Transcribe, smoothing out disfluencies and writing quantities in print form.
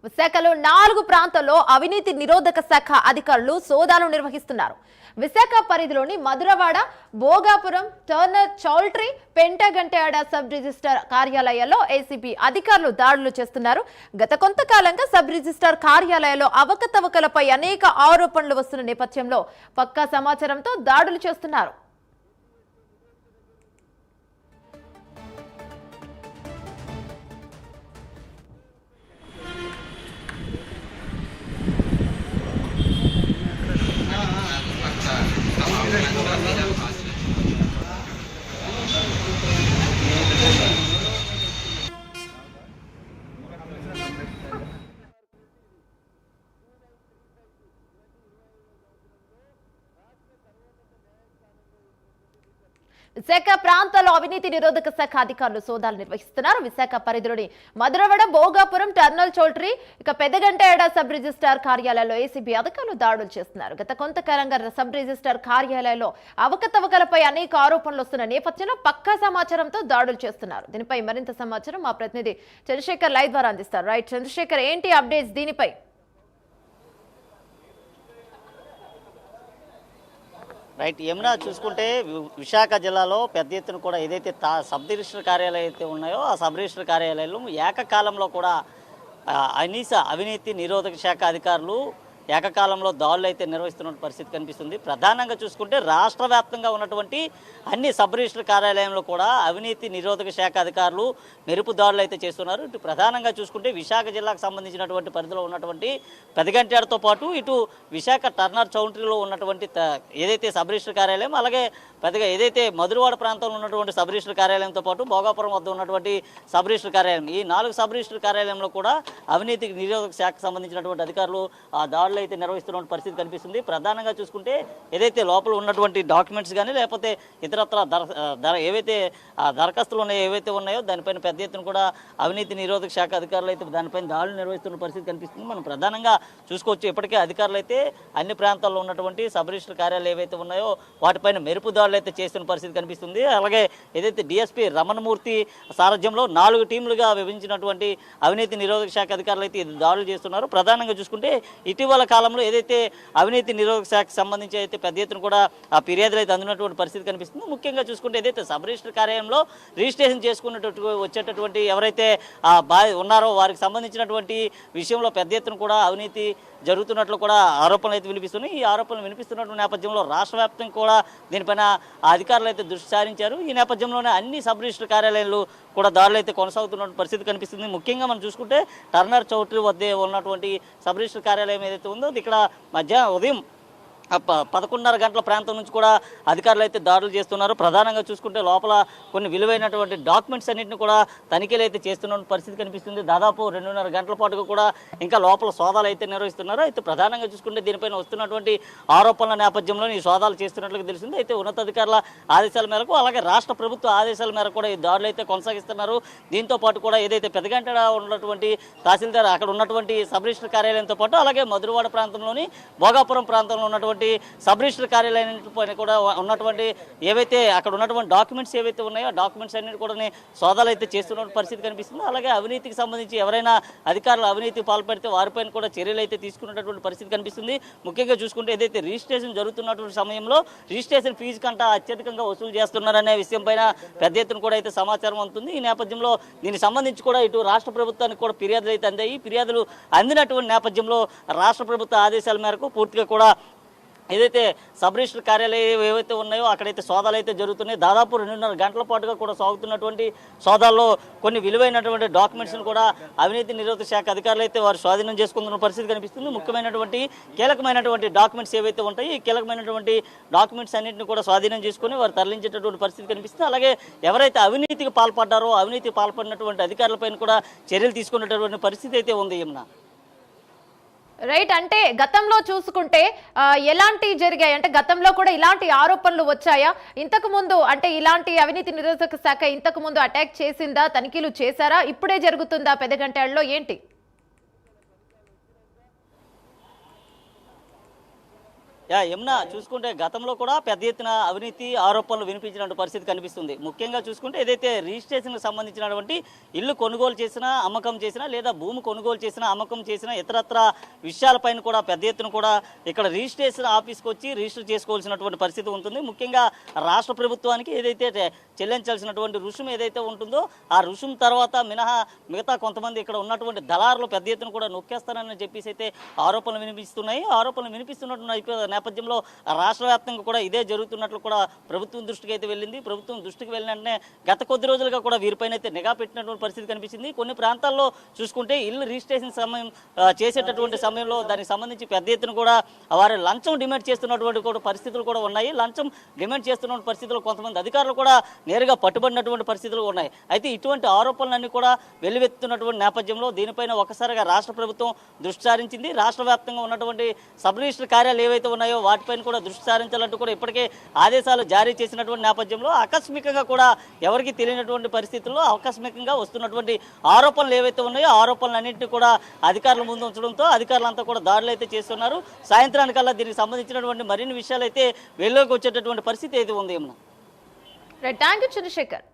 విశాఖలో 4 ప్రాంతాల్లో అవినీతి నిరోధక శాఖ అధికారులు సోదాలు నిర్వహిస్తున్నారు. విశాఖ పరిధిలోని Madhurawada, Bhogapuram, Turner Choultry, Pentaganteda sub registrar కార్యాలయాల్లో ఏసీబీ అధికారులు దాడులు చేస్తున్నారు. గత కొంతకాలంగా సబ్ రిజిస్టర్ కార్యాలయాల్లో అవకతవకలపై అనేక ఆరోపణలు వస్తున్న నేపథ్యంలో పక్కా సమాచారంతో దాడులు చేస్తున్నారు. విశాఖ ప్రాంతాల్లో అవినీతి నిరోధక శాఖ అధికారులు సోదాలు నిర్వహిస్తున్నారు. విశాఖ పరిధిలోని మధురవాడ, భోగాపురం, టర్నల్ చౌల్ట్రీ, పెద్దగంటేడ సబ్ రిజిస్టార్ కార్యాలయాల్లో ఏసీబీ అధికారులు దాడులు చేస్తున్నారు. గత కొంతకాలంగా సబ్ రిజిస్టార్ కార్యాలయాల్లో అవకతవకలపై అనేక ఆరోపణలు వస్తున్న నేపథ్యంలో పక్కా సమాచారంతో దాడులు చేస్తున్నారు. దీనిపై మరింత సమాచారం మా ప్రతినిధి చంద్రశేఖర్ లైవ్ ద్వారా అందిస్తారు. రైట్ చంద్రశేఖర్, ఏంటి అప్డేట్స్ దీనిపై? రైట్ యమునా, చూసుకుంటే విశాఖ జిల్లాలో పెద్ద ఎత్తున కూడా ఏదైతే సబ్ రిజిస్టర్ కార్యాలయాలు అయితే ఉన్నాయో ఆ సబ్ రిజిస్టర్ కార్యాలయాలు ఏకకాలంలో కూడా అవినీతి నిరోధక శాఖ అధికారులు ఏకకాలంలో దాడులు అయితే నిర్వహిస్తున్న పరిస్థితి కనిపిస్తుంది. ప్రధానంగా చూసుకుంటే రాష్ట్ర వ్యాప్తంగా ఉన్నటువంటి అన్ని సబ్ రిజిస్టర్ కార్యాలయంలో కూడా అవినీతి నిరోధక శాఖ అధికారులు మెరుపు దాడులు అయితే చేస్తున్నారు. ఇటు ప్రధానంగా చూసుకుంటే విశాఖ జిల్లాకు సంబంధించినటువంటి పరిధిలో ఉన్నటువంటి పెదగంటేడతో పాటు ఇటు విశాఖ టర్నర్ చౌంట్రీలో ఉన్నటువంటి ఏదైతే సబ్ రిజిస్టర్ కార్యాలయం, అలాగే ఏదైతే మధురవాడ ప్రాంతంలో ఉన్నటువంటి సబ్ రిజిస్టర్ కార్యాలయంతో పాటు భోగాపురం వద్ద ఉన్నటువంటి సబ్ రిజిస్టర్ కార్యాలయం, ఈ 4 సబ్ రిజిస్టర్ కార్యాలయంలో కూడా అవినీతి నిరోధక శాఖకు సంబంధించినటువంటి అధికారులు ఆ దాడులు అయితే నిర్వహిస్తున్న పరిస్థితి కనిపిస్తుంది. ప్రధానంగా చూసుకుంటే ఏదైతే లోపల ఉన్నటువంటి డాక్యుమెంట్స్ కానీ లేకపోతే ఇతరత్ర ఏవైతే దరఖాస్తులు ఏవైతే ఉన్నాయో దానిపైన పెద్ద ఎత్తున కూడా అవినీతి నిరోధక శాఖ అధికారులు అయితే దానిపైన దాడులు నిర్వహిస్తున్న పరిస్థితి కనిపిస్తుంది. మనం ప్రధానంగా చూసుకోవచ్చు, ఇప్పటికే అధికారులు అయితే అన్ని ప్రాంతాల్లో ఉన్నటువంటి సబ్ రిజిస్టర్ కార్యాలయాలు ఏవైతే ఉన్నాయో వాటిపైన మెరుపు దాడులు అయితే చేస్తున్న పరిస్థితి కనిపిస్తుంది. అలాగే ఏదైతే డిఎస్పీ రమణమూర్తి సారథ్యంలో 4 టీములుగా విభజించినటువంటి అవినీతి నిరోధక శాఖ అధికారులు అయితే దాడులు చేస్తున్నారు. ప్రధానంగా చూసుకుంటే ఇటీవల కాలంలో ఏదైతే అవినీతి నిరోధక శాఖకు సంబంధించి అయితే పెద్ద ఎత్తున కూడా ఆ ఫిర్యాదులు అయితే అందినటువంటి పరిస్థితి కనిపిస్తుంది. ముఖ్యంగా చూసుకుంటే ఏదైతే సబ్ రిజిస్టర్ కార్యాలయంలో రిజిస్ట్రేషన్ చేసుకున్నటువంటి వచ్చేటటువంటి ఎవరైతే ఉన్నారో వారికి సంబంధించినటువంటి విషయంలో పెద్ద ఎత్తున కూడా అవినీతి జరుగుతున్నట్లు కూడా ఆరోపణలు అయితే వినిపిస్తున్నాయి. ఈ ఆరోపణలు వినిపిస్తున్నటువంటి నేపథ్యంలో రాష్ట్ర వ్యాప్తంగా కూడా దీనిపైన అధికారులు అయితే దృష్టి సారించారు. ఈ నేపథ్యంలోనే అన్ని సబ్ రిజిస్టర్ కార్యాలయాలు కూడా దాడులు అయితే కొనసాగుతున్న పరిస్థితి కనిపిస్తుంది. ముఖ్యంగా మనం చూసుకుంటే టర్నర్ చౌట్రీ వద్ద ఉన్నటువంటి సబ్ రిజిస్టర్ కార్యాలయం ఏదైతే ఉందో ఇక్కడ ఉదయం 11:30 గంటల ప్రాంతం నుంచి కూడా అధికారులు అయితే దాడులు చేస్తున్నారు. ప్రధానంగా చూసుకుంటే లోపల కొన్ని విలువైనటువంటి డాక్యుమెంట్స్ అన్నింటిని కూడా తనిఖీలు అయితే చేస్తున్న పరిస్థితి కనిపిస్తుంది. దాదాపు 2:30 గంటల పాటుగా కూడా ఇంకా లోపల సోదాలు అయితే నిర్వహిస్తున్నారు. అయితే ప్రధానంగా చూసుకుంటే దీనిపైన వస్తున్నటువంటి ఆరోపణల నేపథ్యంలో ఈ సోదాలు చేస్తున్నట్లుగా తెలిసింది. అయితే ఉన్నతాధికారుల ఆదేశాల మేరకు అలాగే రాష్ట్ర ప్రభుత్వ ఆదేశాల మేరకు కూడా ఈ దాడులు అయితే కొనసాగిస్తున్నారు. దీంతో పాటు కూడా ఏదైతే పెదగంటేడ ఉన్నటువంటి తహసీల్దార్ అక్కడ ఉన్నటువంటి సబ్ రిజిస్టర్ కార్యాలయంతో పాటు అలాగే మధురవాడ ప్రాంతంలోని భోగాపురం ప్రాంతంలో ఉన్నటువంటి సబ్ రిజిస్టర్ కార్యాలయం కూడా ఉన్నటువంటి ఏవైతే అక్కడ ఉన్నటువంటి డాక్యుమెంట్స్ ఏవైతే ఉన్నాయో ఆ డాక్యుమెంట్స్ అన్నిటి కూడా సోదాలు అయితే చేస్తున్న పరిస్థితి కనిపిస్తుంది. అలాగే అవినీతికి సంబంధించి ఎవరైనా అధికారులు అవినీతికి పాల్పడితే వారిపైన కూడా చర్యలు అయితే తీసుకున్నటువంటి పరిస్థితి కనిపిస్తుంది. ముఖ్యంగా చూసుకుంటే ఏదైతే రిజిస్ట్రేషన్ జరుగుతున్నటువంటి సమయంలో రిజిస్ట్రేషన్ ఫీజు కంటే అత్యధికంగా వసూలు చేస్తున్నారనే విషయం పైన పెద్ద ఎత్తున కూడా అయితే సమాచారం అందుతుంది. ఈ నేపథ్యంలో దీనికి సంబంధించి కూడా ఇటు రాష్ట్ర ప్రభుత్వానికి కూడా ఫిర్యాదులు అయితే అందాయి. ఫిర్యాదులు అందినటువంటి నేపథ్యంలో రాష్ట్ర ప్రభుత్వ ఆదేశాల మేరకు పూర్తిగా కూడా ఏదైతే సబ్ రిజిస్టర్ కార్యాలయం ఏవైతే ఉన్నాయో అక్కడైతే సోదాలు అయితే జరుగుతున్నాయి. దాదాపు 2:30 గంటల పాటుగా కూడా సాగుతున్నటువంటి సోదాల్లో కొన్ని విలువైనటువంటి డాక్యుమెంట్స్ను కూడా అవినీతి నిరోధక శాఖ అధికారులు అయితే వారు స్వాధీనం చేసుకుంటున్న పరిస్థితి కనిపిస్తుంది. ముఖ్యమైనటువంటి కీలకమైనటువంటి డాక్యుమెంట్స్ ఏవైతే ఉంటాయి ఈ కీలకమైనటువంటి డాక్యుమెంట్స్ అన్నింటిని కూడా స్వాధీనం చేసుకుని వారు తరలించేటటువంటి పరిస్థితి కనిపిస్తుంది. అలాగే ఎవరైతే అవినీతికి పాల్పడ్డారో అవినీతికి పాల్పడినటువంటి అధికారులపైన కూడా చర్యలు తీసుకునేటటువంటి పరిస్థితి అయితే ఉంది. యమునా, రైట్, అంటే గతంలో చూసుకుంటే ఎలాంటి జరిగాయి అంటే గతంలో కూడా ఇలాంటి ఆరోపణలు వచ్చాయా? ఇంతకు ముందు అంటే ఇలాంటి అవినీతి నిరోధక శాఖ ఇంతకు ముందు అటాక్ చేసిందా? తనిఖీలు చేశారా? ఇప్పుడే జరుగుతుందా పెదగంటేడలో? ఏంటి? యమున చూసుకుంటే గతంలో కూడా పెద్ద ఎత్తున అవినీతి ఆరోపణలు వినిపించినటువంటి పరిస్థితి కనిపిస్తుంది. ముఖ్యంగా చూసుకుంటే ఏదైతే రిజిస్ట్రేషన్కి సంబంధించినటువంటి ఇల్లు కొనుగోలు చేసినా అమ్మకం చేసినా లేదా భూమి కొనుగోలు చేసినా అమ్మకం చేసినా ఇతరత్ర విషయాలపైన కూడా పెద్ద ఎత్తున కూడా ఇక్కడ రిజిస్ట్రేషన్ ఆఫీస్కి వచ్చి రిజిస్టర్ చేసుకోవాల్సినటువంటి పరిస్థితి ఉంటుంది. ముఖ్యంగా రాష్ట్ర ప్రభుత్వానికి ఏదైతే చెల్లించాల్సినటువంటి రుసుము ఏదైతే ఉంటుందో ఆ రుసుము తర్వాత మిగతా కొంతమంది ఇక్కడ ఉన్నటువంటి దళారులు పెద్ద ఎత్తున కూడా నొక్కేస్తారని చెప్పేసి అయితే ఆరోపణలు వినిపిస్తున్నాయి. ఆరోపణలు వినిపిస్తున్నటువంటి నేపథ్యంలో రాష్ట్ర వ్యాప్తంగా కూడా ఇదే జరుగుతున్నట్లు కూడా ప్రభుత్వం దృష్టికి అయితే వెళ్ళింది. ప్రభుత్వం దృష్టికి వెళ్ళిన వెంటనే గత కొద్ది రోజులుగా కూడా వీరిపైన అయితే నిఘా పెట్టినటువంటి పరిస్థితి కనిపించింది. కొన్ని ప్రాంతాల్లో చూసుకుంటే ఇల్లు రిజిస్ట్రేషన్ చేసేటటువంటి సమయంలో దానికి సంబంధించి పెద్ద ఎత్తున కూడా వారు లంచం డిమాండ్ చేస్తున్నటువంటి కూడా పరిస్థితులు కూడా ఉన్నాయి. లంచం డిమాండ్ చేస్తున్న పరిస్థితులు కొంతమంది అధికారులు కూడా నేరుగా పట్టుబడినటువంటి పరిస్థితులు ఉన్నాయి. అయితే ఇటువంటి ఆరోపణలన్నీ కూడా వెల్లువెత్తున్నటువంటి నేపథ్యంలో దీనిపైన ఒకసారిగా రాష్ట్ర ప్రభుత్వం దృష్టి సారించింది. రాష్ట్ర వ్యాప్తంగా ఉన్నటువంటి సబ్ రిజిస్టర్ కార్యాలయాలు ఏవైతే ఉన్నాయో వాటిపైన కూడా దృష్టి సారించాలంటూ కూడా ఇప్పటికే ఆదేశాలు జారీ చేసినటువంటి నేపథ్యంలో ఆకస్మికంగా కూడా ఎవరికి తెలియనటువంటి పరిస్థితుల్లో ఆకస్మికంగా వస్తున్నటువంటి ఆరోపణలు ఏవైతే ఉన్నాయో ఆరోపణలన్నింటినీ కూడా అధికారుల ముందు ఉంచడంతో అధికారులంతా కూడా దాడులు అయితే చేస్తున్నారు. సాయంత్రానికల్లా దీనికి సంబంధించినటువంటి మరిన్ని విషయాలు అయితే వెలుగులోకి వచ్చేటటువంటి పరిస్థితి అయితే ఉంది. Thank you Chandrasekhar.